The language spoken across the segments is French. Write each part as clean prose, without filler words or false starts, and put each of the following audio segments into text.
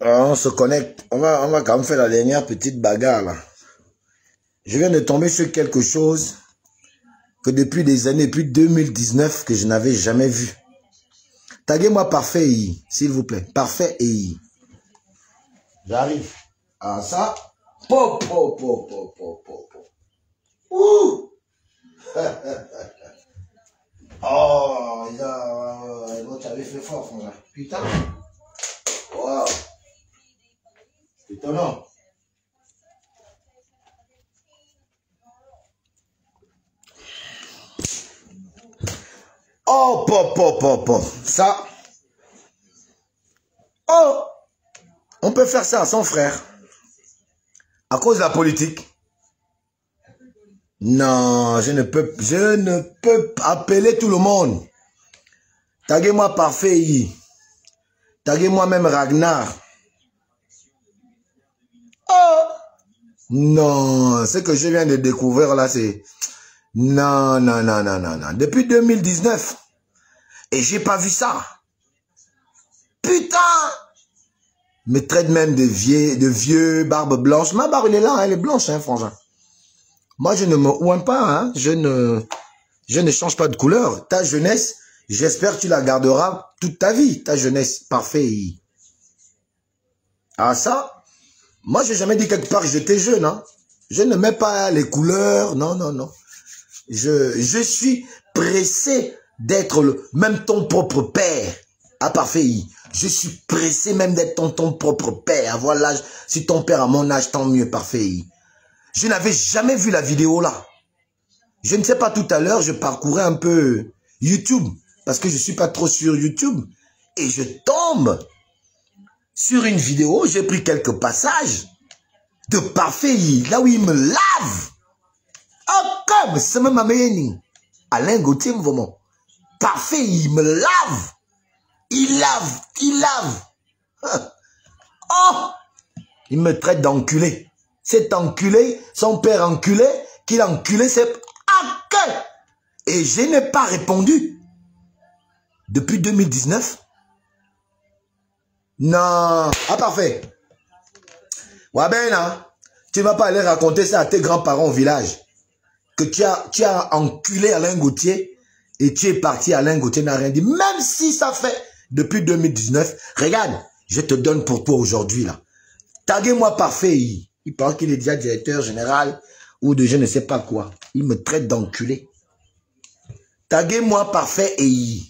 On se connecte. On va quand même faire la dernière petite bagarre là. Je viens de tomber sur quelque chose que depuis des années, depuis 2019, que je n'avais jamais vu. Taguez-moi Parfait EI, s'il vous plaît. Parfait EI. J'arrive. Ah ça. Po, po, po, po, po, po, po. Ouh. Oh, tu avais fait fort, frère. Putain. Wow. C'est étonnant. Oh, pop, pop, pop, pop. Ça. Oh. On peut faire ça à son frère. À cause de la politique. Non, je ne peux appeler tout le monde. Taguez-moi Parfait EI. Taguez-moi même Ragnar. Oh. Non, ce que je viens de découvrir là, c'est... Non, non, non, non, non, non. Depuis 2019. Et j'ai pas vu ça. Putain. Me traite même de vieux, barbe blanche. Ma barbe, elle est là, elle est blanche, hein, frangin. Moi, je ne me ouin pas, hein. Je ne change pas de couleur. Ta jeunesse, j'espère que tu la garderas toute ta vie. Ta jeunesse, Parfait EI. Ah, ça, moi, j'ai jamais dit quelque part que j'étais jeune, hein. Je ne mets pas les couleurs, non, non, non. Je suis pressé d'être même ton propre père. À Parfait EI. Je suis pressé même d'être ton propre père. Avoir l'âge. Si ton père a mon âge, tant mieux, Parfait EI. Je n'avais jamais vu la vidéo là. Je ne sais pas, tout à l'heure, je parcourais un peu YouTube. Parce que je ne suis pas trop sur YouTube. Et je tombe sur une vidéo. J'ai pris quelques passages de Parfait EI. Là où il me lave. Oh, comme c'est même ma meilleure. Alain Gauthier, vraiment. Parfait EI, il me lave. Il lave, il lave. Oh, il me traite d'enculé. Cet enculé, son père enculé, qu'il a enculé, c'est... Et je n'ai pas répondu. Depuis 2019. Non. Ah, parfait. Ouais, ben, là, tu ne vas pas aller raconter ça à tes grands-parents au village. Que tu as enculé Alain Gauthier et tu es parti, Alain Gauthier n'a rien dit. Même si ça fait depuis 2019. Regarde, je te donne pour toi aujourd'hui, là. Taguez-moi Parfait EI. Il pense qu'il est déjà directeur général ou de je ne sais pas quoi. Il me traite d'enculé. Taguez-moi Parfait EI.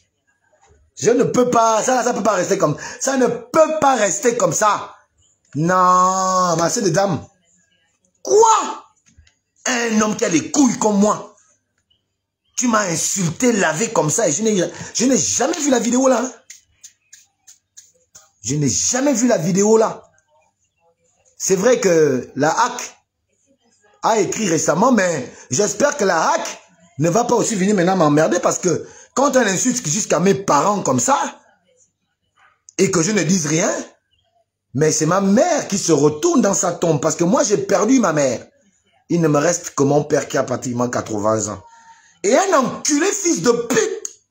Je ne peux pas, ça peut pas rester comme ça. Ne peut pas rester comme ça. Non, massé de dame. Quoi? Un homme qui a les couilles comme moi. Tu m'as insulté, lavé comme ça et je n'ai jamais vu la vidéo là. Hein? Je n'ai jamais vu la vidéo là. C'est vrai que la hack a écrit récemment, mais j'espère que la hack ne va pas aussi venir maintenant m'emmerder parce que quand on insulte jusqu'à mes parents comme ça et que je ne dise rien, mais c'est ma mère qui se retourne dans sa tombe parce que moi j'ai perdu ma mère. Il ne me reste que mon père qui a pratiquement 80 ans. Et un enculé fils de pute,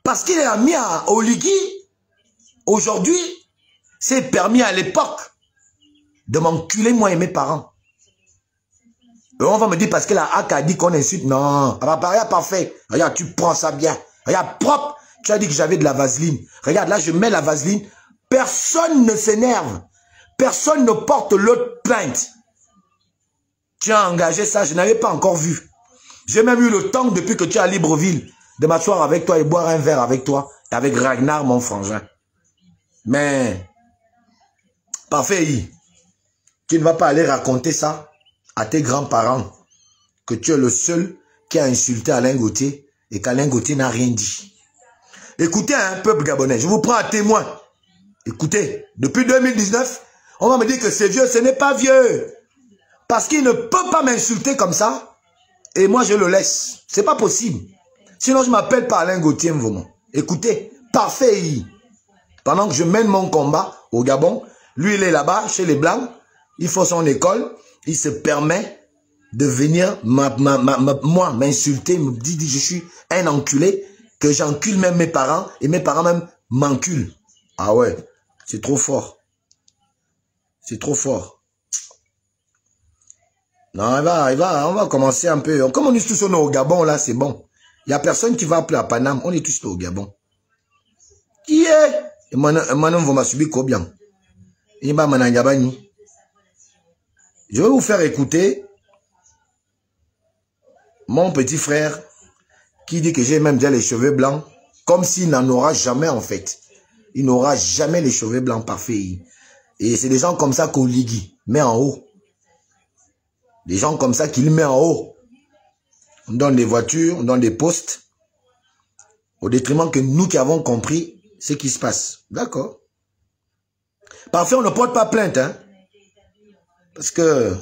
parce qu'il est mis à Oligui, aujourd'hui, c'est permis à l'époque de m'enculer moi et mes parents. Et on va me dire parce que la hack a dit qu'on insulte. Non, regarde Parfait. Regarde, tu prends ça bien. Regarde, propre. Tu as dit que j'avais de la vaseline. Regarde, là, je mets la vaseline. Personne ne s'énerve. Personne ne porte l'autre plainte. Tu as engagé ça, je n'avais pas encore vu. J'ai même eu le temps, depuis que tu es à Libreville, de m'asseoir avec toi et boire un verre avec toi, avec Ragnar, mon frangin. Mais, Parfait EI, tu ne vas pas aller raconter ça à tes grands-parents, que tu es le seul qui a insulté Alain Gauthier et qu'Alain Gauthier n'a rien dit. Écoutez, un peuple gabonais, je vous prends à témoin. Écoutez, depuis 2019, on va me dire que c'est vieux, ce n'est pas vieux. Parce qu'il ne peut pas m'insulter comme ça. Et moi, je le laisse. C'est pas possible. Sinon, je m'appelle pas Alain Gauthier Mvomo. Écoutez, Parfait EI. Pendant que je mène mon combat au Gabon, lui, il est là-bas, chez les Blancs. Il faut son école. Il se permet de venir moi m'insulter, me dit je suis un enculé, que j'encule même mes parents, et mes parents même m'enculent. Ah ouais. C'est trop fort. C'est trop fort. Non, on va commencer un peu. Comme on est tous au Gabon, là, c'est bon. Il n'y a personne qui va appeler à Paname. On est tous au Gabon. Qui est? Maintenant, vous m'assumez combien? Je vais vous faire écouter mon petit frère qui dit que j'ai même déjà les cheveux blancs, comme s'il n'en aura jamais en fait. Il n'aura jamais les cheveux blancs parfaits. Et c'est des gens comme ça qu'on ligue, met en haut. Des gens comme ça qu'il met en haut. On donne des voitures, on donne des postes, au détriment que nous qui avons compris ce qui se passe. D'accord. Parfait, on ne porte pas plainte, hein. Parce que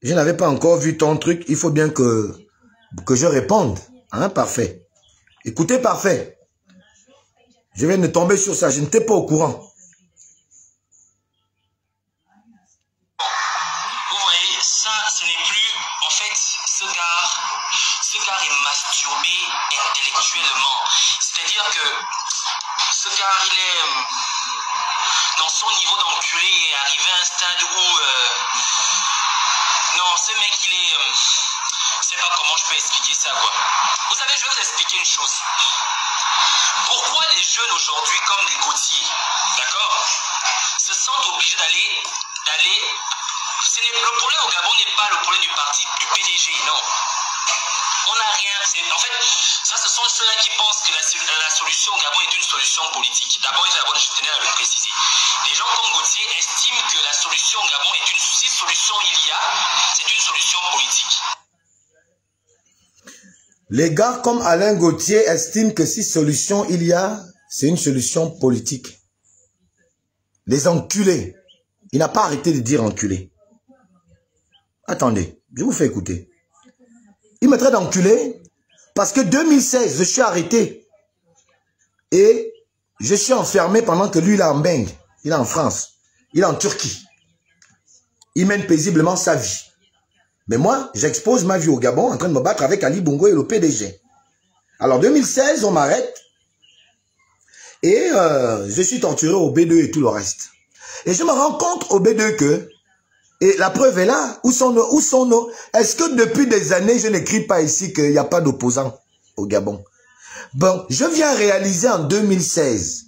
je n'avais pas encore vu ton truc. Il faut bien que je réponde. Hein, parfait. Écoutez, parfait. Je viens de tomber sur ça. Je n'étais pas au courant. Vous voyez, ça, ce n'est plus... En fait, ce gars est masturbé intellectuellement. C'est-à-dire que ce gars, il est... dans son niveau d'enculé, il est arrivé à un stade où... non, ce mec, il est... je sais pas comment je peux expliquer ça, quoi. Vous savez, je vais vous expliquer une chose. Pourquoi les jeunes aujourd'hui, comme des Gauthier, d'accord, se sentent obligés d'aller... Le problème au Gabon n'est pas le problème du parti, du PDG, non. On n'a rien. En fait, ça, ce sont ceux-là qui pensent que la solution au Gabon est une solution politique. D'abord, je tenais à le préciser. Les gens comme Gauthier estiment que la solution au Gabon est une... Si solution il y a, c'est une solution politique. Les gars comme Alain Gauthier estiment que si solution il y a, c'est une solution politique. Les enculés. Il n'a pas arrêté de dire enculé. Attendez, je vous fais écouter. Il me traite d'enculé parce que 2016, je suis arrêté. Et je suis enfermé pendant que lui, il est en Beng. Il est en France. Il est en Turquie. Il mène paisiblement sa vie. Mais moi, j'expose ma vie au Gabon en train de me battre avec Ali Bongo et le PDG. Alors, 2016, on m'arrête. Et je suis torturé au B2 et tout le reste. Et je me rends compte au B2 que... Et la preuve est là. Où sont nos... Est-ce que depuis des années, je n'écris pas ici qu'il n'y a pas d'opposants au Gabon? Bon, je viens réaliser en 2016.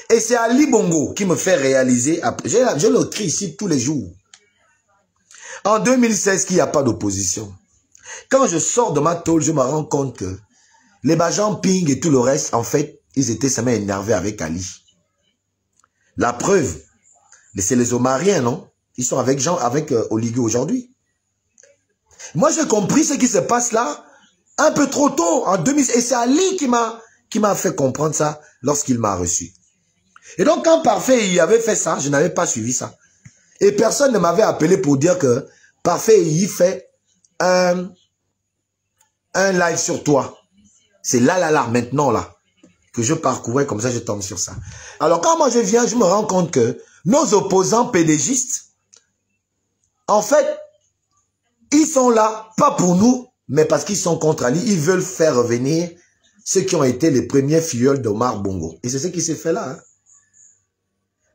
Et c'est Ali Bongo qui me fait réaliser. Je l'écris ici tous les jours. En 2016, qu'il n'y a pas d'opposition. Quand je sors de ma tôle, je me rends compte que les Bajans Ping et tout le reste, en fait, ils étaient seulement énervés avec Ali. La preuve, c'est les Omariens, non? Ils sont avec Oligui aujourd'hui. Moi, j'ai compris ce qui se passe là un peu trop tôt, en 2016. Et c'est Ali qui m'a fait comprendre ça lorsqu'il m'a reçu. Et donc, quand Parfait il avait fait ça, je n'avais pas suivi ça. Et personne ne m'avait appelé pour dire que Parfait il fait un live sur toi. C'est là, maintenant, là, que je parcourais, comme ça, je tombe sur ça. Alors, quand moi je viens, je me rends compte que nos opposants pédégistes, en fait, ils sont là, pas pour nous, mais parce qu'ils sont contre Ali. Ils veulent faire revenir ceux qui ont été les premiers filleuls d'Omar Bongo. Et c'est ce qui s'est fait là. Hein.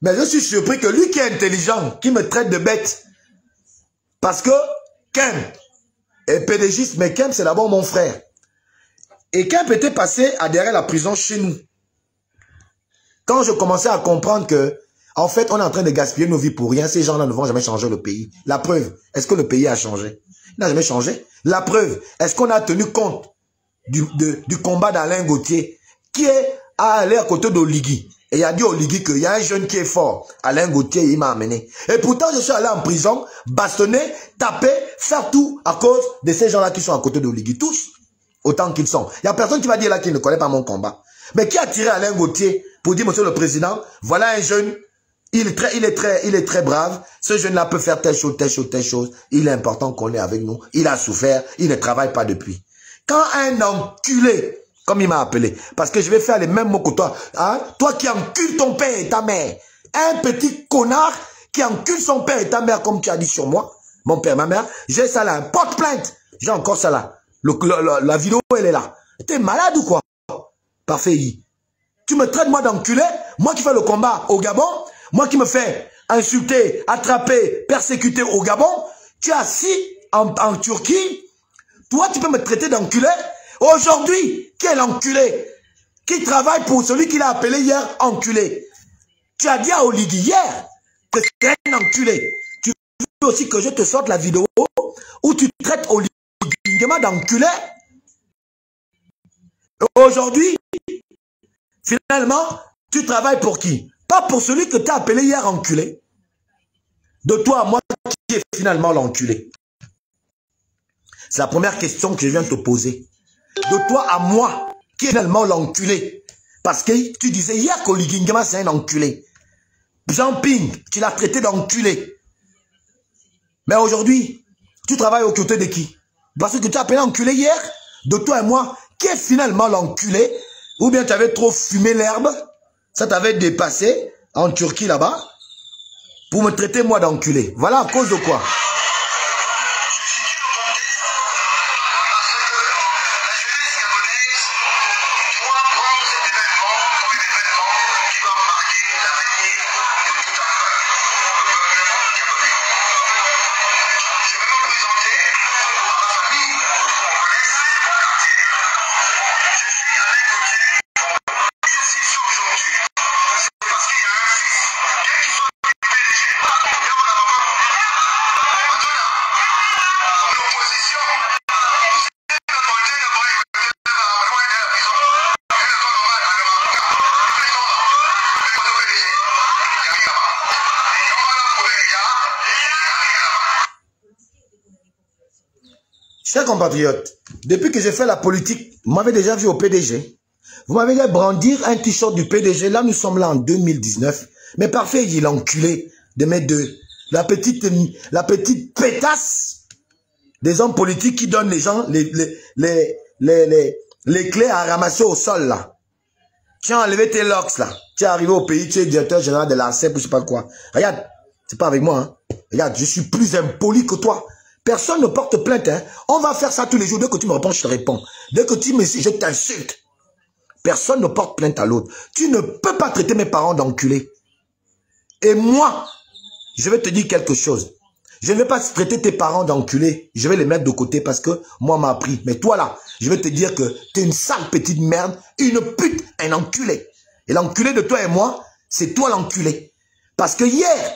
Mais je suis surpris que lui qui est intelligent, qui me traite de bête, parce que Kemp est pédégiste, mais Kemp c'est d'abord mon frère. Et Kemp était passé à derrière la prison chez nous. Quand je commençais à comprendre que, en fait, on est en train de gaspiller nos vies pour rien, ces gens-là ne vont jamais changer le pays. La preuve, est-ce que le pays a changé? Il n'a jamais changé. La preuve, est-ce qu'on a tenu compte du combat d'Alain Gauthier, qui est allé à côté d'Oligui? Et il a dit au Oligui qu'il y a un jeune qui est fort. Alain Gauthier, il m'a amené. Et pourtant, je suis allé en prison, bastonner, taper, faire tout à cause de ces gens-là qui sont à côté d'Oligui. Tous, autant qu'ils sont. Il n'y a personne qui va dire là qu'il ne connaît pas mon combat. Mais qui a tiré Alain Gauthier pour dire, monsieur le président, voilà un jeune, il est très brave. Ce jeune-là peut faire telle chose, telle chose, telle chose. Il est important qu'on est avec nous. Il a souffert. Il ne travaille pas depuis. Quand un enculé, comme il m'a appelé, parce que je vais faire les mêmes mots que toi, hein? Toi qui encules ton père et ta mère, un petit connard qui encule son père et ta mère, comme tu as dit sur moi, mon père, ma mère, j'ai ça là, porte plainte. J'ai encore ça là. La vidéo, elle est là. T'es malade ou quoi? Parfait. Tu me traites moi d'enculé? moi qui fais le combat au Gabon, moi qui me fais insulter, attraper, persécuter au Gabon, tu es assis en Turquie, toi tu peux me traiter d'enculé. Aujourd'hui, qui est l'enculé? Qui travaille pour celui qui l'a appelé hier enculé? Tu as dit à Oligui hier que c'est un enculé. Tu veux aussi que je te sorte la vidéo où tu traites Oligui Nguema d'enculé? Aujourd'hui, finalement, tu travailles pour qui? Pas pour celui que tu as appelé hier enculé. De toi à moi, qui est finalement l'enculé? C'est la première question que je viens de te poser. De toi à moi, qui est finalement l'enculé? Parce que tu disais hier qu'Oligui Nguema c'est un enculé. Jean Ping, tu l'as traité d'enculé. Mais aujourd'hui, tu travailles aux côtés de qui? Parce que tu as appelé enculé hier. De toi et moi, qui est finalement l'enculé? Ou bien tu avais trop fumé l'herbe, ça t'avait dépassé en Turquie là-bas, pour me traiter moi d'enculé. Voilà à cause de quoi? Chers compatriotes, depuis que j'ai fait la politique, vous m'avez déjà vu au PDG. Vous m'avez déjà brandir un t-shirt du PDG. Là, nous sommes là en 2019. Mais parfait, il est enculé de mes deux. La petite pétasse des hommes politiques qui donnent les gens les clés à ramasser au sol, là. Tu as enlevé tes locks, là. Tu es arrivé au pays, tu es directeur général de la CEP ou je sais pas quoi. Regarde, c'est pas avec moi, hein. Regarde, je suis plus impoli que toi. Personne ne porte plainte, hein. On va faire ça tous les jours. Dès que tu me réponds, je te réponds. Dès que tu me dis, je t'insulte. Personne ne porte plainte à l'autre. Tu ne peux pas traiter mes parents d'enculés. Et moi, je vais te dire quelque chose. Je ne vais pas traiter tes parents d'enculés. Je vais les mettre de côté parce que moi, m'a appris. Mais toi, là, je vais te dire que tu es une sale petite merde, une pute, un enculé. Et l'enculé de toi et moi, c'est toi l'enculé. Parce que hier,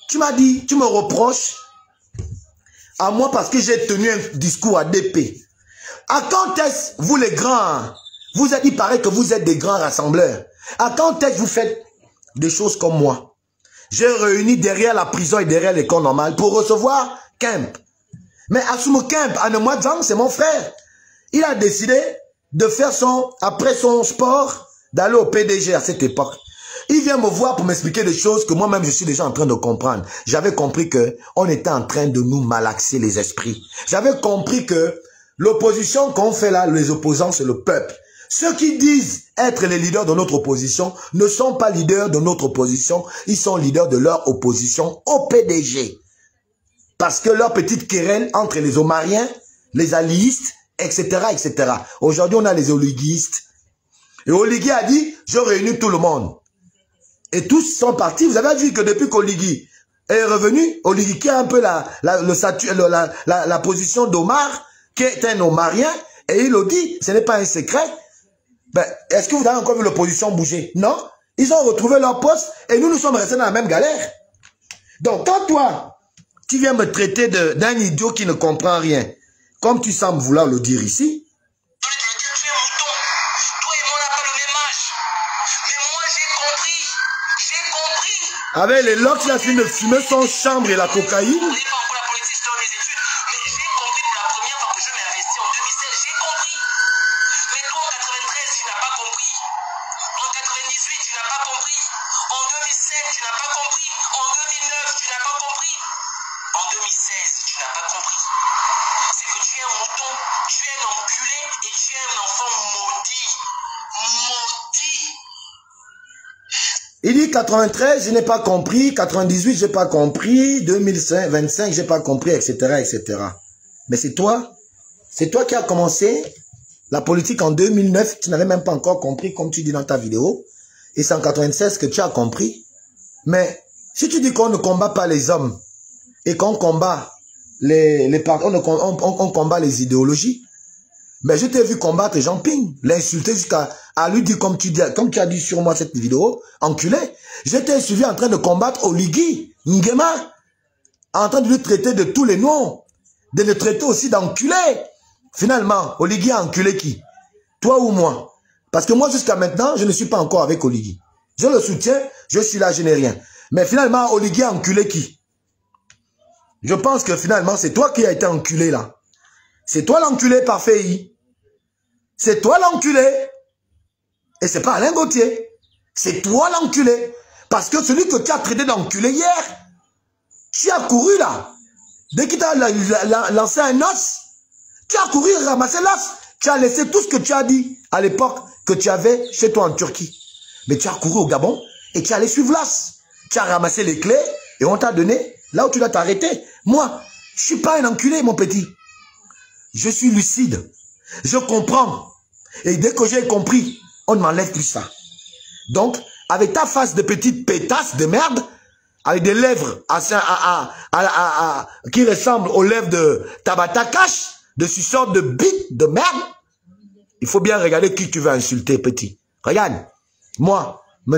tu m'as dit, tu me reproches à moi parce que j'ai tenu un discours à DP. À quand est-ce, vous les grands, vous êtes, il paraît que vous êtes des grands rassembleurs. À quand est-ce vous faites des choses comme moi? J'ai réuni derrière la prison et derrière l'école normale pour recevoir Kemp. Mais Assoumou Kemp, Anemouadzang, c'est mon frère. Il a décidé de faire après son sport, d'aller au PDG à cette époque. Il vient me voir pour m'expliquer des choses que moi-même je suis déjà en train de comprendre. J'avais compris que on était en train de nous malaxer les esprits. J'avais compris que l'opposition qu'on fait là, les opposants, c'est le peuple. Ceux qui disent être les leaders de notre opposition ne sont pas leaders de notre opposition. Ils sont leaders de leur opposition au PDG. Parce que leur petite querelle entre les Omariens, les alliistes, etc., etc. Aujourd'hui, on a les oliguistes. Et Oligui a dit, je réunis tout le monde. Et tous sont partis. Vous avez vu que depuis qu'Oligui est revenu, Oligui qui a un peu la position d'Omar, qui est un Omarien, et il le dit, ce n'est pas un secret. Ben, est-ce que vous avez encore vu l'opposition bouger? Non. Ils ont retrouvé leur poste et nous sommes restés dans la même galère. Donc, quand toi, tu viens me traiter d'un idiot qui ne comprend rien, comme tu sembles vouloir le dire ici, avec les locks, il a fini de fumer son chambre et la cocaïne. Il dit 93, je n'ai pas compris, 98, je n'ai pas compris, 2025, je n'ai pas compris, etc., etc. Mais c'est toi qui as commencé la politique en 2009, tu n'avais même pas encore compris, comme tu dis dans ta vidéo. et 196 que tu as compris. Mais si tu dis qu'on ne combat pas les hommes et qu'on combat on combat les idéologies, mais je t'ai vu combattre Jean Ping, l'insulter jusqu'à lui dire comme tu as dit sur moi cette vidéo, enculé. Je t'ai suivi en train de combattre Oligui Nguema, en train de lui traiter de tous les noms, de le traiter aussi d'enculé. Finalement, Oligui a enculé qui? Toi ou moi? Parce que moi, jusqu'à maintenant, je ne suis pas encore avec Oligui. Je le soutiens, je suis là, je n'ai rien. Mais finalement, Oligui a enculé qui? Je pense que finalement, c'est toi qui as été enculé là. C'est toi l'enculé par FEI. C'est toi l'enculé. Et c'est pas Alain Gauthier. C'est toi l'enculé. Parce que celui que tu as traité d'enculé hier, tu as couru là. Dès qu'il t'a lancé un os, tu as couru ramasser l'os. Tu as laissé tout ce que tu as dit à l'époque que tu avais chez toi en Turquie. Mais tu as couru au Gabon et tu es allé suivre l'os. Tu as ramassé les clés et on t'a donné là où tu dois t'arrêter. Moi, je suis pas un enculé, mon petit. Je suis lucide. Je comprends. Et dès que j'ai compris, on ne m'enlève plus ça. Donc, avec ta face de petite pétasse de merde, avec des lèvres qui ressemblent aux lèvres de Tabata Cash, de ce sort de bite de merde, il faut bien regarder qui tu veux insulter, petit. Regarde, moi, je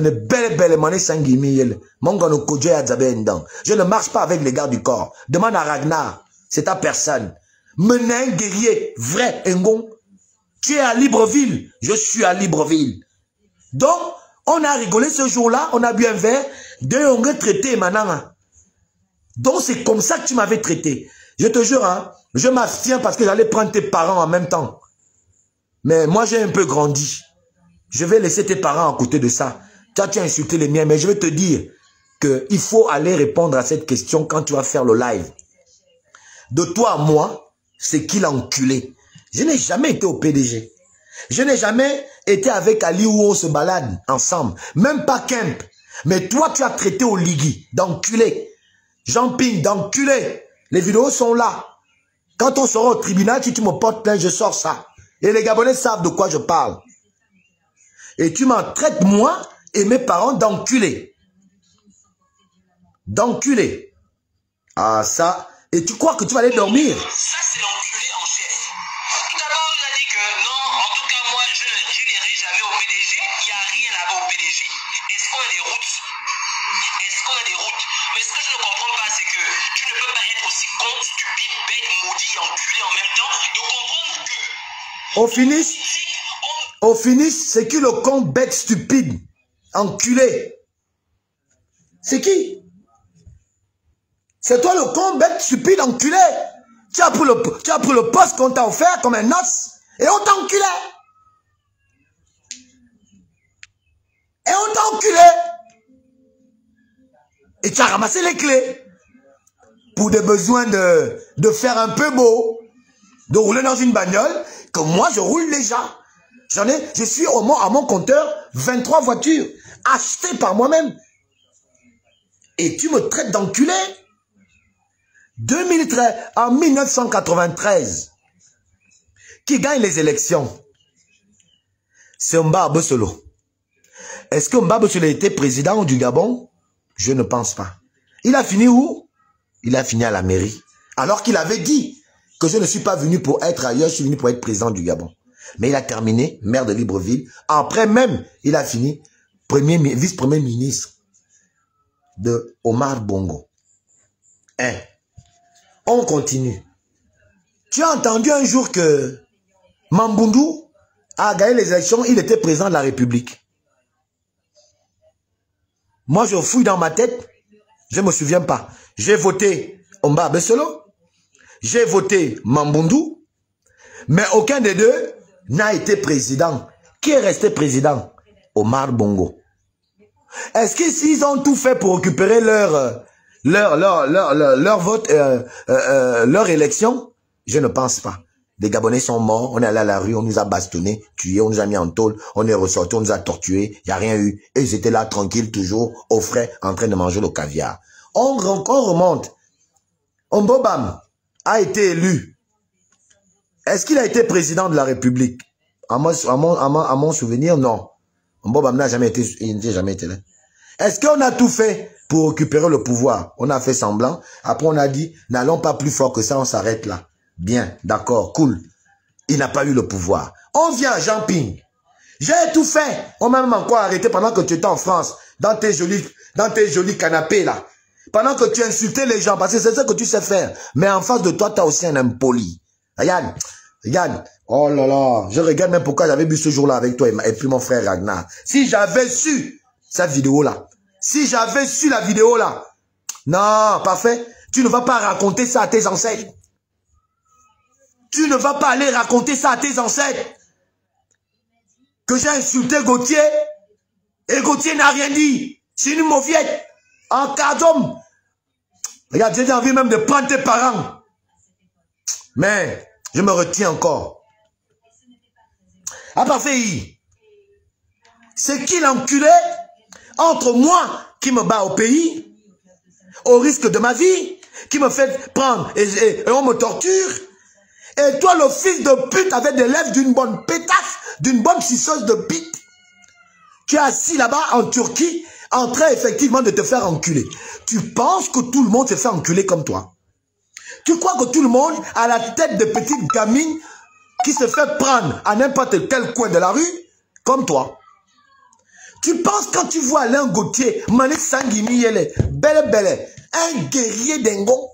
ne marche pas avec les gars du corps. Demande à Ragnar, c'est ta personne. Mener un guerrier vrai, Ngon. Tu es à Libreville, je suis à Libreville. Donc, on a rigolé ce jour-là, on a bu un verre, on a traité maintenant. Donc, c'est comme ça que tu m'avais traité. Je te jure, hein, je m'abstiens parce que j'allais prendre tes parents en même temps. Mais moi, j'ai un peu grandi. Je vais laisser tes parents à côté de ça. Tu as insulté les miens, mais je vais te dire qu'il faut aller répondre à cette question quand tu vas faire le live. De toi à moi, c'est qui l'enculé? Je n'ai jamais été au PDG. Je n'ai jamais été avec Ali où on se balade ensemble. Même pas Kemp. Mais toi, tu as traité Oligui d'enculé. Jean Ping d'enculé. Les vidéos sont là. Quand on sera au tribunal, si tu me portes plainte, je sors ça. Et les Gabonais savent de quoi je parle. Et tu m'en traites, moi et mes parents, d'enculé. D'enculé. Ah, ça. Et tu crois que tu vas aller dormir? Ça, c'est l'enculé en chef. Tout d'abord, il a dit que non, en tout cas, moi, je n'irai jamais au PDG. Il n'y a rien là-bas au PDG. Est-ce qu'on a des routes? Est-ce qu'on a des routes? Mais ce que je ne comprends pas, c'est que tu ne peux pas être aussi con, stupide, bête, maudit, enculé en même temps, de comprendre que... Au finish, c'est qui le con, bête, stupide, enculé? C'est qui? C'est toi le con, bête, stupide, enculé. Tu as pris le poste qu'on t'a offert comme un os et on t'a enculé. Et on t'a enculé. Et tu as ramassé les clés pour des besoins de faire un peu beau, de rouler dans une bagnole que moi je roule déjà. Je suis à mon compteur 23 voitures achetées par moi-même. Et tu me traites d'enculé. 2013, en 1993, qui gagne les élections? C'est Mbaba Solo. Est-ce que Mbaba Solo était président du Gabon? Je ne pense pas. Il a fini où? Il a fini à la mairie. Alors qu'il avait dit que je ne suis pas venu pour être ailleurs, je suis venu pour être président du Gabon. Mais il a terminé maire de Libreville. Après même, il a fini vice-premier ministre de Omar Bongo. Hein? On continue. Tu as entendu un jour que Mambundu a gagné les élections, il était président de la République. Moi, je fouille dans ma tête, je ne me souviens pas. J'ai voté Mbaba Solo, j'ai voté Mambundu, mais aucun des deux n'a été président. Qui est resté président? Omar Bongo. Est-ce qu'ils ont tout fait pour récupérer leur vote, leur élection? Je ne pense pas. Les Gabonais sont morts, on est allé à la rue, on nous a bastonnés, tués, on nous a mis en tôle, on est ressorti, on nous a torturés, il n'y a rien eu. Et ils étaient là tranquilles, toujours au frais, en train de manger le caviar. On remonte. Mbobam a été élu. Est-ce qu'il a été président de la République? À mon souvenir, non. Mbobam n'a jamais été, il n'a jamais été là. Est-ce qu'on a tout fait pour récupérer le pouvoir? On a fait semblant. Après, on a dit, n'allons pas plus fort que ça, on s'arrête là. Bien, d'accord, cool. Il n'a pas eu le pouvoir. On vient à Jean-Ping. J'ai tout fait. On m'a même encore arrêté pendant que tu étais en France, dans tes jolis canapés là. Pendant que tu insultais les gens, parce que c'est ça que tu sais faire. Mais en face de toi, tu as aussi un impoli. Regarde, regarde. Oh là là, je regarde même pourquoi j'avais bu ce jour-là avec toi et puis mon frère Ragnar. Si j'avais su cette vidéo-là, si j'avais su la vidéo-là, non, parfait, tu ne vas pas raconter ça à tes ancêtres. Tu ne vas pas aller raconter ça à tes ancêtres. Que j'ai insulté Gauthier et Gauthier n'a rien dit. C'est une mauviette. En cas d'homme. Regarde, j'ai envie même de prendre tes parents. Mais je me retiens encore. Ah parfait. C'est qui l'enculé entre moi qui me bat au pays, au risque de ma vie, qui me fait prendre et on me torture, et toi le fils de pute avec des lèvres d'une bonne pétasse, d'une bonne suceuse de bite, tu es assis là-bas en Turquie, en train effectivement de te faire enculer. Tu penses que tout le monde se fait enculer comme toi? Tu crois que tout le monde a la tête de petite gamine qui se fait prendre à n'importe quel coin de la rue comme toi? Tu penses quand tu vois Alain Gauthier, Manik Sangimi, belle, un guerrier dingo,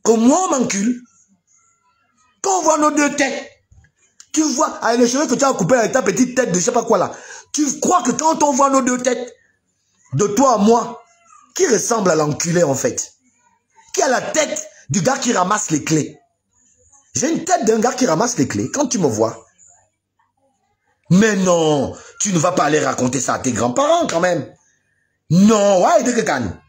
que moi on m'encule? Quand on voit nos deux têtes, tu vois, avec les cheveux que tu as coupés avec ta petite tête de je sais pas quoi là, tu crois que quand on voit nos deux têtes, de toi à moi, qui ressemble à l'enculé en fait? Qui a la tête du gars qui ramasse les clés? J'ai une tête d'un gars qui ramasse les clés quand tu me vois. Mais non, tu ne vas pas aller raconter ça à tes grands-parents quand même. Non, ouais, de quelqu'un.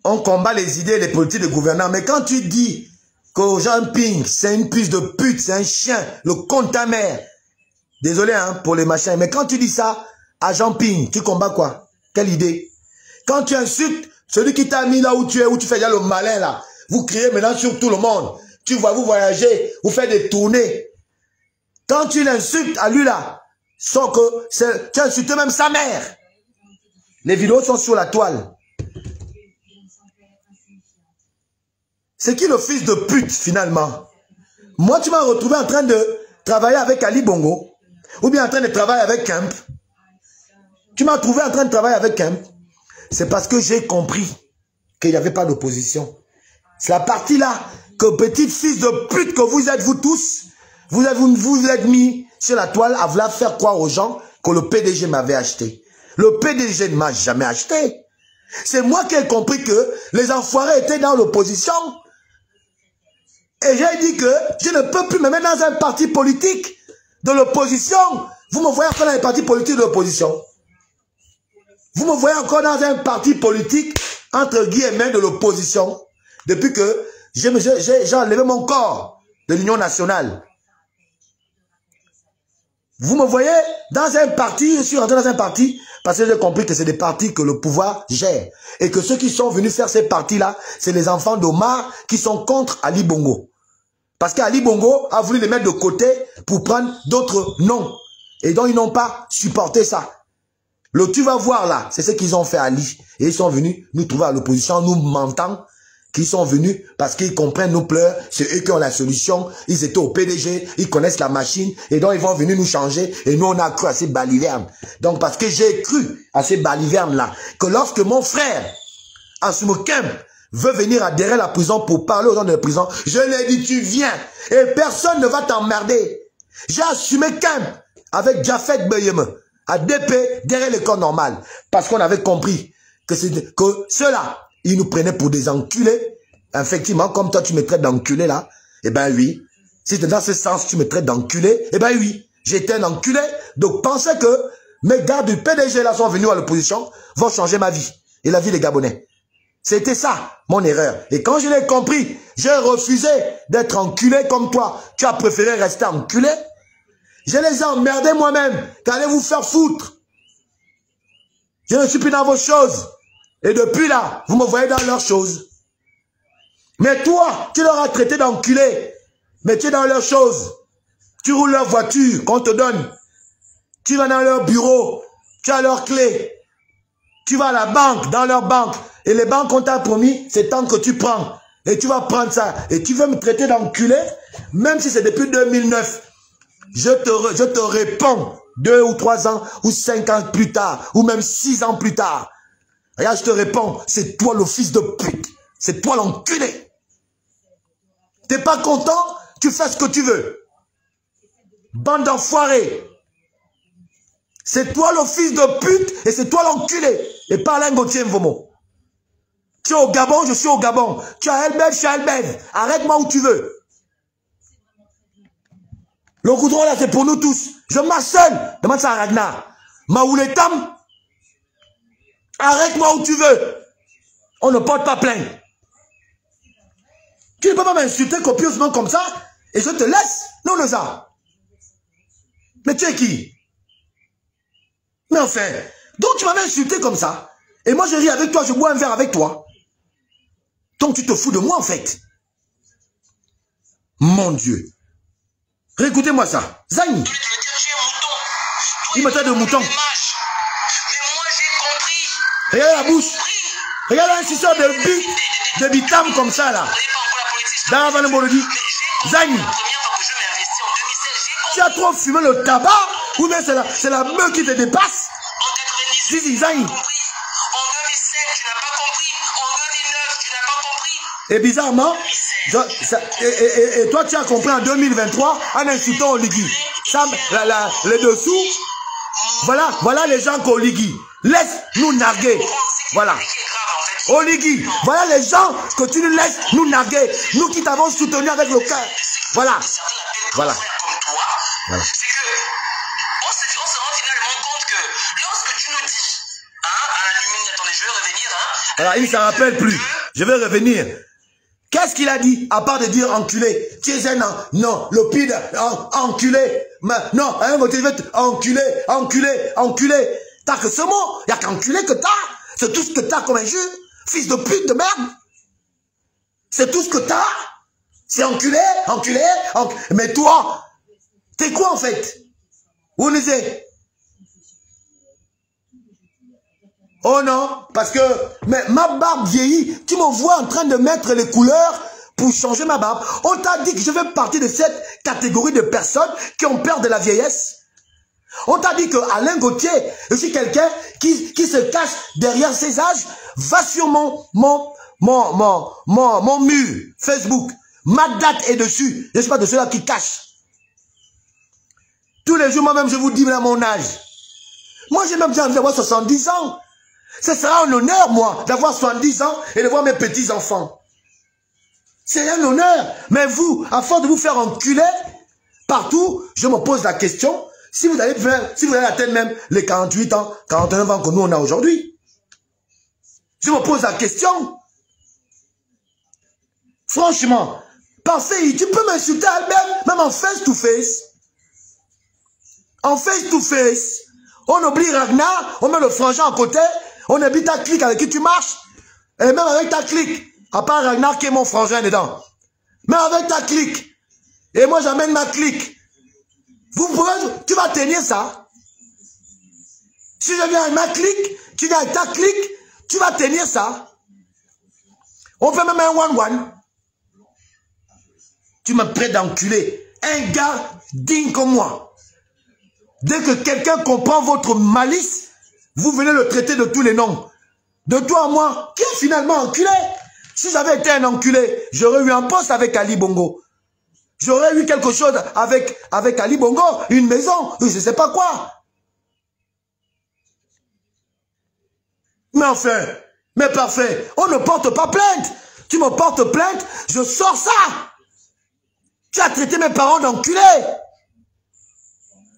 On combat les idées et les politiques de gouvernance. Mais quand tu dis que Jean-Ping, c'est une puce de pute, c'est un chien, le con ta mère. Désolé hein, pour les machins. Mais quand tu dis ça à Jean-Ping, tu combats quoi? Quelle idée? Quand tu insultes celui qui t'a mis là où tu es, où tu fais déjà le malin là. Vous criez maintenant sur tout le monde. Tu vois, vous voyagez, vous faites des tournées. Quand tu l'insultes à lui là, sauf que tu insultes même sa mère. Les vidéos sont sur la toile. C'est qui le fils de pute finalement? Moi, tu m'as retrouvé en train de travailler avec Ali Bongo ou bien en train de travailler avec Kemp. Tu m'as trouvé en train de travailler avec Kemp. C'est parce que j'ai compris qu'il n'y avait pas d'opposition. C'est la partie là que petit fils de pute que vous êtes vous tous, vous êtes mis sur la toile à vouloir faire croire aux gens que le PDG m'avait acheté. Le PDG ne m'a jamais acheté. C'est moi qui ai compris que les enfoirés étaient dans l'opposition. Et j'ai dit que je ne peux plus me mettre dans un parti politique de l'opposition. Vous me voyez encore dans les partis politiques de l'opposition. Vous me voyez encore dans un parti politique, entre guillemets, de l'opposition. Depuis que j'ai enlevé mon corps de l'Union nationale. Vous me voyez dans un parti, je suis rentré dans un parti, parce que j'ai compris que c'est des partis que le pouvoir gère. Et que ceux qui sont venus faire ces partis-là, c'est les enfants d'Omar qui sont contre Ali Bongo. Parce qu'Ali Bongo a voulu les mettre de côté pour prendre d'autres noms. Et donc ils n'ont pas supporté ça. Le tu vas voir là, c'est ce qu'ils ont fait à Ali. Et ils sont venus nous trouver à l'opposition, nous mentant qu'ils sont venus parce qu'ils comprennent nos pleurs. C'est eux qui ont la solution. Ils étaient au PDG, ils connaissent la machine. Et donc ils vont venir nous changer. Et nous on a cru à ces balivernes. Donc parce que j'ai cru à ces balivernes là, que lorsque mon frère, Assumo Kemp, veut venir adhérer à la prison pour parler aux gens de la prison, je lui ai dit tu viens et personne ne va t'emmerder. J'ai assumé Kemp avec Jafet Beyeme à DP derrière l'école normale parce qu'on avait compris que ceux-là, ils nous prenaient pour des enculés. Effectivement, comme toi tu me traites d'enculé là, eh ben oui. Si c'est dans ce sens tu me traites d'enculé, eh ben oui, j'étais un enculé. Donc pensez que mes gars du PDG là sont venus à l'opposition, vont changer ma vie et la vie des Gabonais. C'était ça, mon erreur. Et quand je l'ai compris, j'ai refusé d'être enculé comme toi. Tu as préféré rester enculé. Je les ai emmerdés moi-même. Qu'allez vous faire foutre. Je ne suis plus dans vos choses. Et depuis là, vous me voyez dans leurs choses. Mais toi, tu leur as traité d'enculé. Mais tu es dans leurs choses. Tu roules leur voiture qu'on te donne. Tu vas dans leur bureau. Tu as leurs clés. Tu vas à la banque, dans leur banque. Et les banques qu'on t'a promis, c'est tant que tu prends. Et tu vas prendre ça. Et tu veux me traiter d'enculé, même si c'est depuis 2009. Je te réponds 2 ou 3 ans, ou 5 ans plus tard, ou même 6 ans plus tard. Regarde, je te réponds, c'est toi le fils de pute. C'est toi l'enculé. T'es pas content, tu fais ce que tu veux. Bande d'enfoirés. C'est toi le fils de pute et c'est toi l'enculé. Et pas Alain Gauthier Mvomo. Tu es au Gabon, je suis au Gabon. Tu es à Elbev, je suis à Elbev. Arrête-moi où tu veux. Le goudron là, c'est pour nous tous. Je marche seul. Demande ça à Ragnar. Maouletam. Arrête-moi où tu veux. On ne porte pas plainte. Tu ne peux pas m'insulter copieusement comme ça et je te laisse. Non, Noza. Mais tu es qui? Mais enfin, donc tu m'avais insulté comme ça. Et moi je ris avec toi, je bois un verre avec toi. Donc tu te fous de moi en fait. Mon Dieu. Réécoutez-moi ça. Zayn. Il me traite de mouton. Regarde la bouche. Regarde un suceur de bitam comme ça là. Dans la vallée Morodi. Zayn. Tu as trop fumé le tabac ou bien c'est la meuf qui te dépasse? Zizi, Zayn. En 2007, tu n'as pas compris. En 2009, tu n'as pas compris. Et bizarrement, et toi tu as compris en 2023 en insultant Oligui. Ça, les dessous, voilà les gens qu'Oligui. Laisse-nous narguer. Voilà. Oligui, voilà les gens que tu nous laisses nous narguer. Nous qui t'avons soutenu avec le cœur. Voilà. Voilà. Voilà. C'est que on se rend finalement compte que lorsque tu nous dis, à la limite, attendez, je vais revenir, Alors, il ne s'en rappelle plus. Je vais revenir. Qu'est-ce qu'il a dit, à part de dire enculé? Tu es un non, le pire, enculé. Non, un côté, enculé. T'as que ce mot, il n'y a qu'enculé que t'as. C'est tout ce que t'as comme injure. Fils de pute de merde. C'est tout ce que t'as. C'est enculé. Mais toi, t'es quoi en fait? Vous nous êtes? Oh non, parce que mais ma barbe vieillit. Tu me vois en train de mettre les couleurs pour changer ma barbe. On t'a dit que je fais partie de cette catégorie de personnes qui ont peur de la vieillesse. On t'a dit que Alain Gauthier, je suis quelqu'un qui se cache derrière ses âges. Va sur mon mur Facebook. Ma date est dessus. Je ne suis pas de ceux-là qui cachent. Tous les jours, moi-même, je vous dis là mon âge. Moi, j'ai même déjà envie d'avoir 70 ans. Ce sera un honneur, moi, d'avoir 70 ans et de voir mes petits-enfants. C'est un honneur. Mais vous, à force de vous faire enculer partout, je me pose la question, si vous allez atteindre même les 48 ans, 49 ans que nous, on a aujourd'hui. Je me pose la question. Franchement, parfait, tu peux m'insulter Albert, même en face-to-face. En face-to-face. On oublie Ragnar, on met le frangin à côté, on oublie ta clique avec qui tu marches. Et même avec ta clique, à part Ragnar qui est mon frangin dedans. Mais avec ta clique. Et moi j'amène ma clique. Tu vas tenir ça. Si je viens avec ma clique, tu viens avec ta clique, tu vas tenir ça. On fait même un one-one. Tu me prêtes d'enculer. Un gars digne comme moi. Dès que quelqu'un comprend votre malice, vous venez le traiter de tous les noms. De toi à moi, qui est finalement enculé? Si j'avais été un enculé, j'aurais eu un poste avec Ali Bongo. J'aurais eu quelque chose avec Ali Bongo, une maison, je ne sais pas quoi. Mais enfin, mais parfait, on ne porte pas plainte. Tu me portes plainte, je sors ça. Tu as traité mes parents d'enculés.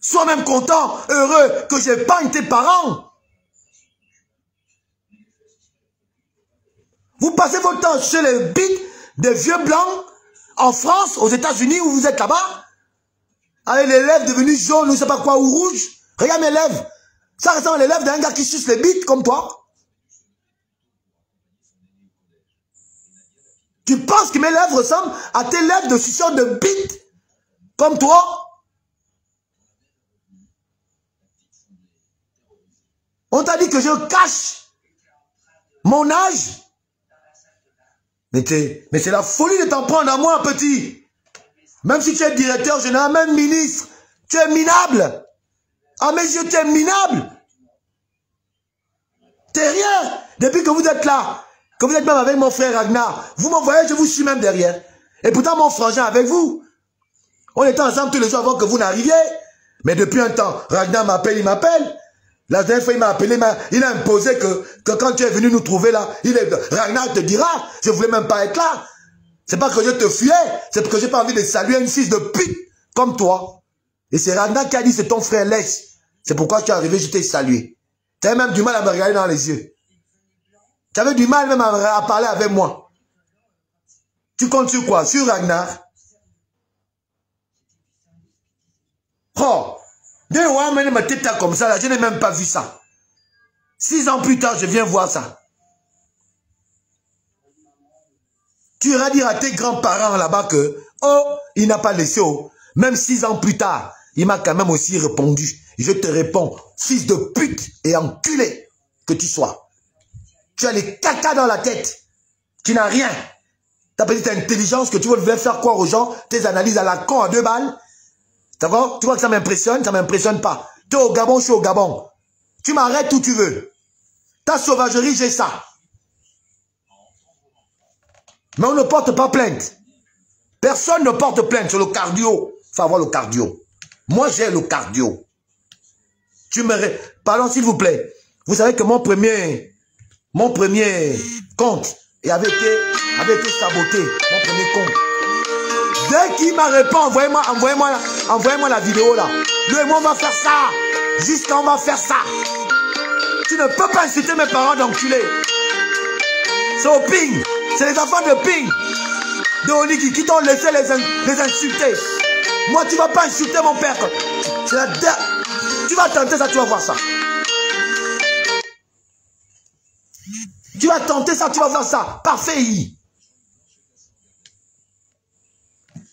Sois même content, heureux que j'épargne tes parents. Vous passez votre temps chez les bites des vieux blancs en France, aux États-Unis où vous êtes là-bas. Avec les lèvres devenues jaunes, ou je sais pas quoi, ou rouges. Regarde mes lèvres. Ça ressemble à les lèvres d'un gars qui suce les bites comme toi. Tu penses que mes lèvres ressemblent à tes lèvres de suceur de bites comme toi? On t'a dit que je cache mon âge. Mais c'est la folie de t'en prendre à moi, petit. Même si tu es directeur général, même ministre, tu es minable. À mes yeux, tu es minable. T'es rien. Depuis que vous êtes là, que vous êtes même avec mon frère Ragnar, vous m'envoyez, je vous suis même derrière. Et pourtant, mon frangin avec vous. On était ensemble tous les jours avant que vous n'arriviez. Mais depuis un temps, Ragnar m'appelle, il m'appelle. La dernière fois, il m'a appelé, il a imposé que quand tu es venu nous trouver là, Ragnar te dira, je ne voulais même pas être là. C'est pas que je te fuyais, c'est parce que j'ai pas envie de saluer une fils de pute comme toi. Et c'est Ragnar qui a dit, c'est ton frère lèche. C'est pourquoi tu es arrivé, je t'ai salué. Tu avais même du mal à me regarder dans les yeux. Tu avais du mal même à parler avec moi. Tu comptes sur quoi? Sur Ragnar? Oh! Ma tête comme ça, là, je n'ai même pas vu ça. 6 ans plus tard, je viens voir ça. Tu iras dire à tes grands-parents là-bas que, oh, il n'a pas laissé, oh. Même 6 ans plus tard, il m'a quand même aussi répondu. Je te réponds, fils de pute et enculé que tu sois. Tu as les caca dans la tête. Tu n'as rien. Ta petite intelligence que tu veux faire croire aux gens, tes analyses à la con à 2 balles. D'accord? Tu vois que ça m'impressionne? Ça ne m'impressionne pas. Tu es au Gabon, je suis au Gabon. Tu m'arrêtes où tu veux. Ta sauvagerie, j'ai ça. Mais on ne porte pas plainte. Personne ne porte plainte sur le cardio. Il faut avoir le cardio. Moi, j'ai le cardio. Pardon, s'il vous plaît. Vous savez que mon premier compte avait été saboté. Mon premier compte. Dès qu'il m'a répondu, envoyez-moi la vidéo là. Lui et moi, on va faire ça. Jusqu'à on va faire ça. Tu ne peux pas insulter mes parents d'enculé. C'est au ping. C'est les enfants de ping. De Oniki qui t'ont laissé les insulter. Moi, tu ne vas pas insulter mon père. C'est la dernière. Tu vas tenter ça, tu vas voir ça. Tu vas tenter ça, tu vas voir ça. Parfait.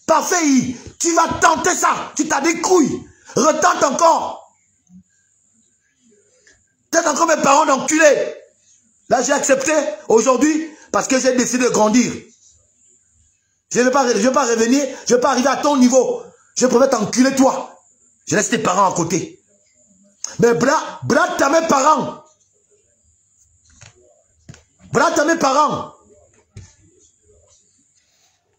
Parfait. Tu vas tenter ça. Tu t'as des couilles. Retente encore. Peut-être encore mes parents d'enculés. Là, j'ai accepté aujourd'hui parce que j'ai décidé de grandir. Je ne vais pas revenir, je ne vais pas arriver à ton niveau. Je préfère t'enculer toi. Je laisse tes parents à côté. Mais brate à mes parents. Brate à mes parents.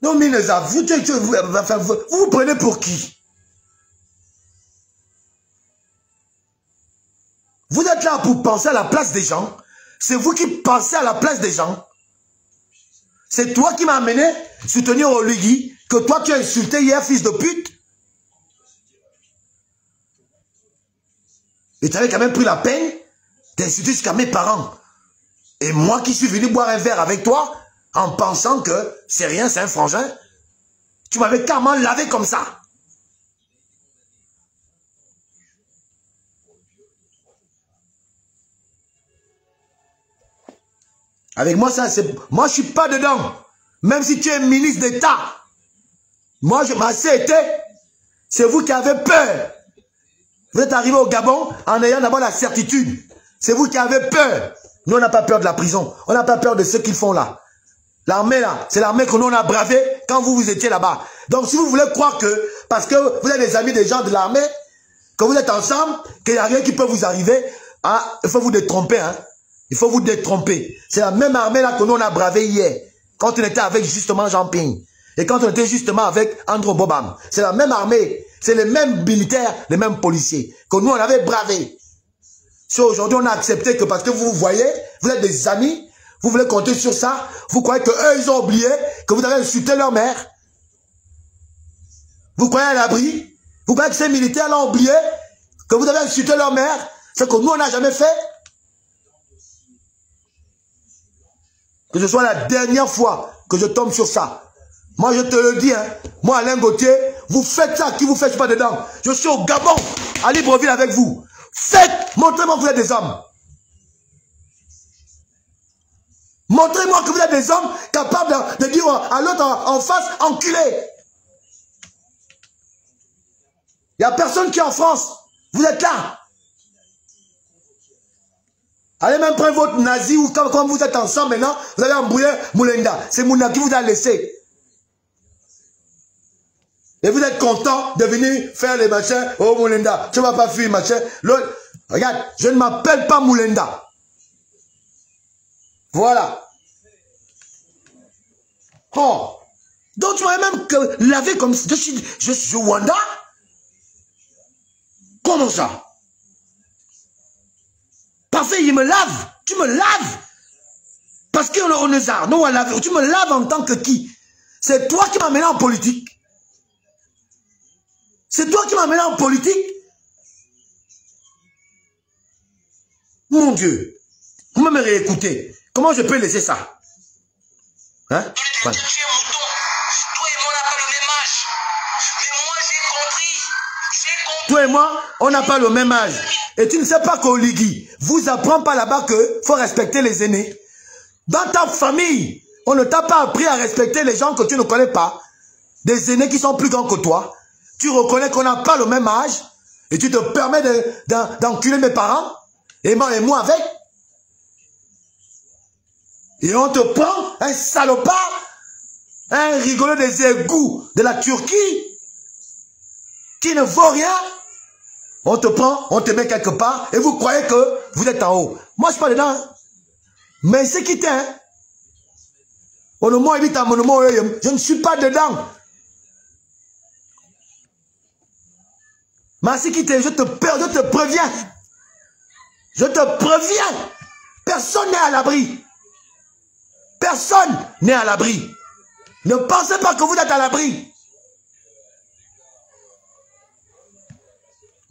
Non, mais les avoues, vous vous prenez pour qui? Vous êtes là pour penser à la place des gens. C'est vous qui pensez à la place des gens. C'est toi qui m'as amené soutenir Olugui, que toi tu as insulté hier, fils de pute. Et tu avais quand même pris la peine d'insulter jusqu'à mes parents. Et moi qui suis venu boire un verre avec toi, en pensant que c'est rien, c'est un frangin, tu m'avais carrément lavé comme ça. Avec moi, ça, c'est... Moi, je suis pas dedans. Même si tu es ministre d'État. Moi, ma CET, c'est vous qui avez peur. Vous êtes arrivé au Gabon en ayant d'abord la certitude. C'est vous qui avez peur. Nous, on n'a pas peur de la prison. On n'a pas peur de ce qu'ils font là. L'armée là, c'est l'armée que nous, on a bravé quand vous étiez là-bas. Donc, si vous voulez croire que, parce que vous êtes des amis des gens de l'armée, que vous êtes ensemble, qu'il n'y a rien qui peut vous arriver, ah, il faut vous détromper, hein. Il faut vous détromper. C'est la même armée là que nous on a bravé hier. Quand on était avec justement Jean Ping. Et quand on était justement avec Andrew Bobam. C'est la même armée. C'est les mêmes militaires, les mêmes policiers. Que nous on avait bravé. Si aujourd'hui on a accepté que parce que vous voyez, vous êtes des amis, vous voulez compter sur ça, vous croyez que eux ils ont oublié que vous avez insulté leur mère. Vous croyez à l'abri. Vous croyez que ces militaires l'ont oublié que vous avez insulté leur mère. C'est que nous on n'a jamais fait. Que ce soit la dernière fois que je tombe sur ça. Moi, je te le dis, hein. Moi, Alain Gauthier, Vous faites ça, qui vous fait, je suis pas dedans. Je suis au Gabon, à Libreville avec vous. Faites, montrez-moi que vous êtes des hommes. Montrez-moi que vous êtes des hommes capables de dire à l'autre en face, enculé. Il n'y a personne qui est en France. Vous êtes là. Allez même prendre votre nazi ou quand vous êtes ensemble maintenant, vous allez embrouiller Moulenda. C'est Mouna qui vous a laissé. Et vous êtes content de venir faire les machins. Oh Moulenda, tu ne vas pas fuir machin. Regarde, je ne m'appelle pas Moulenda. Voilà. Oh. Donc tu m'as même lavé comme si je suis Wanda. Comment ça? Parfait, il me lave. Tu me laves. Parce qu'on nous a. Nous, on lave. Tu me laves en tant que qui? C'est toi qui m'as mené en politique. C'est toi qui m'as mené en politique. Mon Dieu. Vous me réécoutez. Comment je peux laisser ça? Hein? Voilà. Toi et moi, on n'a pas le même âge. Et tu ne sais pas qu'au Ligui, vous apprend pas là-bas que faut respecter les aînés. Dans ta famille, on ne t'a pas appris à respecter les gens que tu ne connais pas. Des aînés qui sont plus grands que toi. Tu reconnais qu'on n'a pas le même âge. Et tu te permets d'enculer mes parents. Et moi avec. Et on te prend un salopard. Un rigolo des égouts de la Turquie. Qui ne vaut rien. On te prend, on te met quelque part, et vous croyez que vous êtes en haut. Moi, je suis pas dedans. Hein. Mais c'est qui t'es. Hein? Je ne suis pas dedans. Mais c'est qui t'es, je te préviens. Je te préviens. Personne n'est à l'abri. Personne n'est à l'abri. Ne pensez pas que vous êtes à l'abri.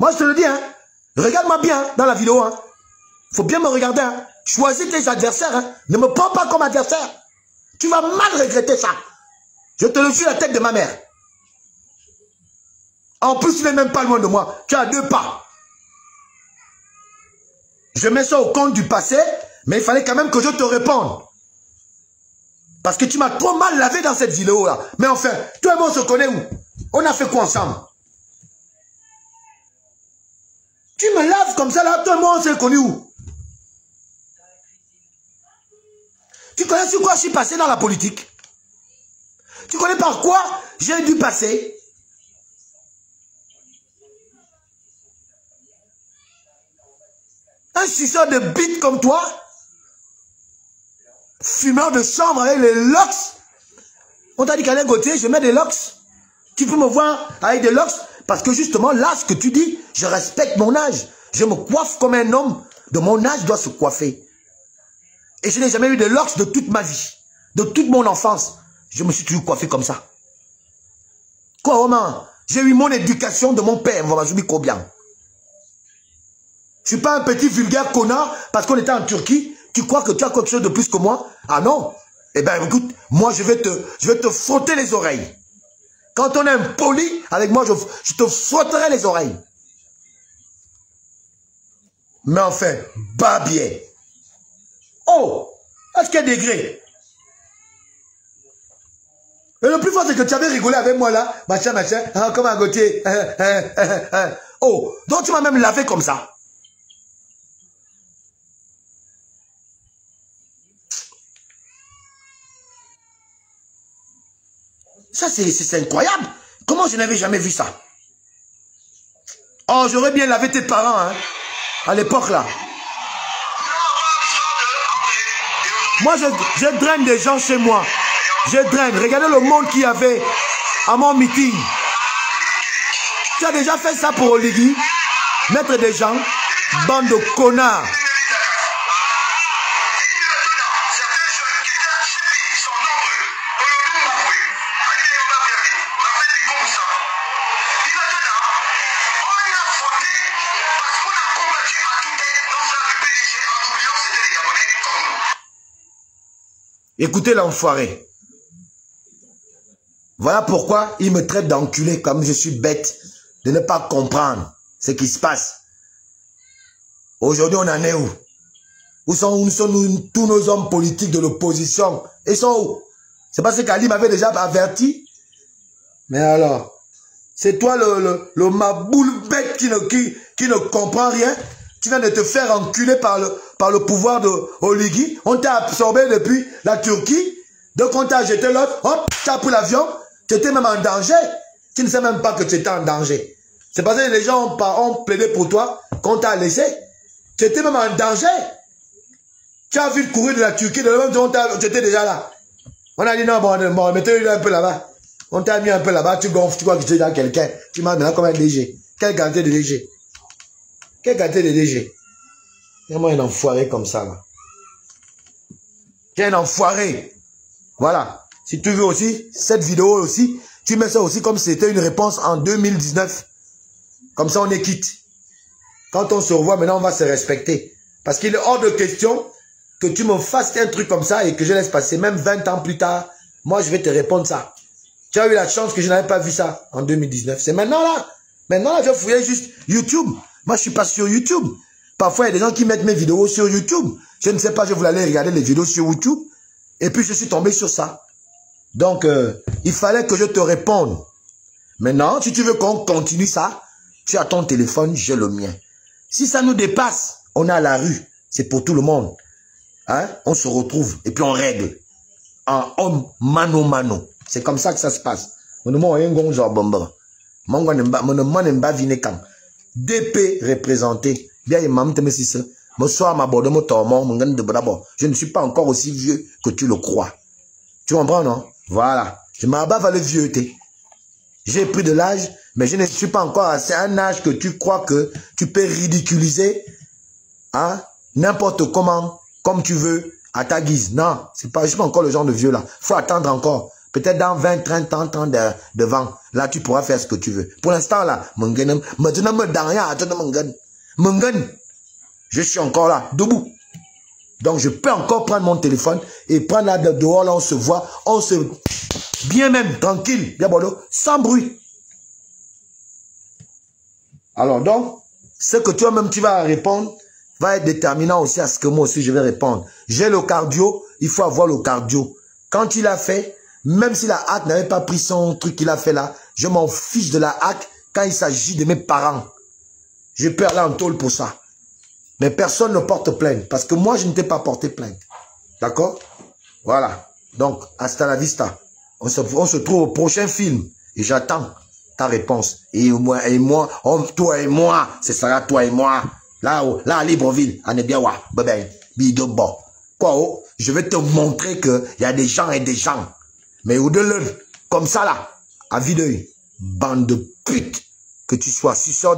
Moi, je te le dis, hein. Regarde-moi bien hein, dans la vidéo. Hein. Faut bien me regarder. Hein. Choisis tes adversaires. Hein. Ne me prends pas comme adversaire. Tu vas mal regretter ça. Je te le jure la tête de ma mère. En plus, tu n'es même pas loin de moi. Tu as 2 pas. Je mets ça au compte du passé, mais il fallait quand même que je te réponde. Parce que tu m'as trop mal lavé dans cette vidéo-là. Mais enfin, toi et moi, on se connaît où? On a fait quoi ensemble? Tu me laves comme ça, là, toi et moi, on s'est connus où? Tu connais sur quoi je suis passé dans la politique? Tu connais par quoi j'ai dû passer? Un suceur de bite comme toi, fumeur de chambre avec les locks. On t'a dit qu'à Gauthier, je mets des locks. Tu peux me voir avec des locks parce que justement, là, ce que tu dis, je respecte mon âge. Je me coiffe comme un homme de mon âge doit se coiffer. Et je n'ai jamais eu de locks de toute ma vie, de toute mon enfance. Je me suis toujours coiffé comme ça. Quoi, Romain? J'ai eu mon éducation de mon père, Mvamazoubi Kobian. Je ne suis pas un petit vulgaire connard parce qu'on était en Turquie. Tu crois que tu as quelque chose de plus que moi? Ah non? Eh bien, écoute, moi, je vais te frotter les oreilles. Quand on est impoli, avec moi, je te frotterai les oreilles. Mais enfin, babier. Oh! Est-ce qu'il y a des degrés? Et le plus fort, c'est que tu avais rigolé avec moi là. Machin, comme un Gauthier. Oh! Donc tu m'as même lavé comme ça. Ça, c'est incroyable. Comment je n'avais jamais vu ça? Oh, j'aurais bien lavé tes parents, hein, à l'époque, là. Moi, je draine des gens chez moi. Je draine. Regardez le monde qu'il y avait à mon meeting. Tu as déjà fait ça pour Oligui? Mettre des gens, bande de connards. Écoutez l'enfoiré. Voilà pourquoi il me traite d'enculé comme je suis bête de ne pas comprendre ce qui se passe. Aujourd'hui, on en est où? Où sont tous nos hommes politiques de l'opposition? Ils sont où? C'est parce qu'Ali m'avait déjà averti. Mais alors, c'est toi le maboule bête qui ne comprend rien. Tu viens de te faire enculer par le pouvoir de Oligui. On t'a absorbé depuis la Turquie. Donc on t'a jeté l'autre. Hop, tu as pris l'avion. Tu étais même en danger. Tu ne sais même pas que tu étais en danger. C'est parce que les gens ont plaidé pour toi qu'on t'a laissé. Tu étais même en danger. Tu as vu courir de la Turquie, de même tu étais déjà là. On a dit non, bon, mettez-le un peu là-bas. On t'a mis un peu là-bas, tu gonfles, tu crois que tu es dans quelqu'un. Tu m'as maintenant comme un DG. Quelle quantité de DG? Quelle quantité de DG? Il y a moi un enfoiré comme ça, là. Tu es un enfoiré. Voilà. Si tu veux aussi, cette vidéo aussi, tu mets ça aussi comme si c'était une réponse en 2019. Comme ça, on est quitte. Quand on se revoit, maintenant, on va se respecter. Parce qu'il est hors de question que tu me fasses un truc comme ça et que je laisse passer. Même 20 ans plus tard, moi, je vais te répondre ça. Tu as eu la chance que je n'avais pas vu ça en 2019. C'est maintenant là. Maintenant là, je fouillais juste YouTube. Moi, je suis pas sur YouTube. Parfois, il y a des gens qui mettent mes vidéos sur YouTube. Je ne sais pas, je voulais aller regarder les vidéos sur YouTube. Et puis, je suis tombé sur ça. Donc, il fallait que je te réponde. Maintenant, si tu veux qu'on continue ça, tu as ton téléphone, j'ai le mien. Si ça nous dépasse, on est à la rue. C'est pour tout le monde. Hein? On se retrouve et puis on règle. En homme mano. C'est comme ça que ça se passe. DP représenté. Je ne suis pas encore aussi vieux que tu le crois. Tu comprends, non? Voilà. Je m'abats vers le vieux. J'ai pris de l'âge, mais je ne suis pas encore à un âge que tu crois que tu peux ridiculiser hein, n'importe comment, comme tu veux, à ta guise. Non, je ne suis pas encore le genre de vieux là. Il faut attendre encore. Peut-être dans 20, 30 ans devant. Là, tu pourras faire ce que tu veux. Pour l'instant, là, je suis encore là, debout. Donc, je peux encore prendre mon téléphone et prendre là dehors, là, on se voit, on se... Bien même, tranquille, sans bruit. Alors, donc, ce que toi-même, tu vas répondre, va être déterminant aussi à ce que moi aussi, je vais répondre. J'ai le cardio, il faut avoir le cardio. Quand il a fait... Même si la hack n'avait pas pris son truc qu'il a fait là, je m'en fiche de la hack quand il s'agit de mes parents. Je peux aller en tôle pour ça. Mais personne ne porte plainte. Parce que moi, je ne t'ai pas porté plainte. D'accord? Voilà. Donc, hasta la vista. On se trouve au prochain film. Et j'attends ta réponse. Et moi, toi et moi, ce sera toi et moi. Là, à Libreville, à Nebiawa, Bidobo. Quoi, oh? Je vais te montrer qu'il y a des gens et des gens. Mais au-delà, comme ça là, à vue d'œil, bande de putes, que tu sois suceur de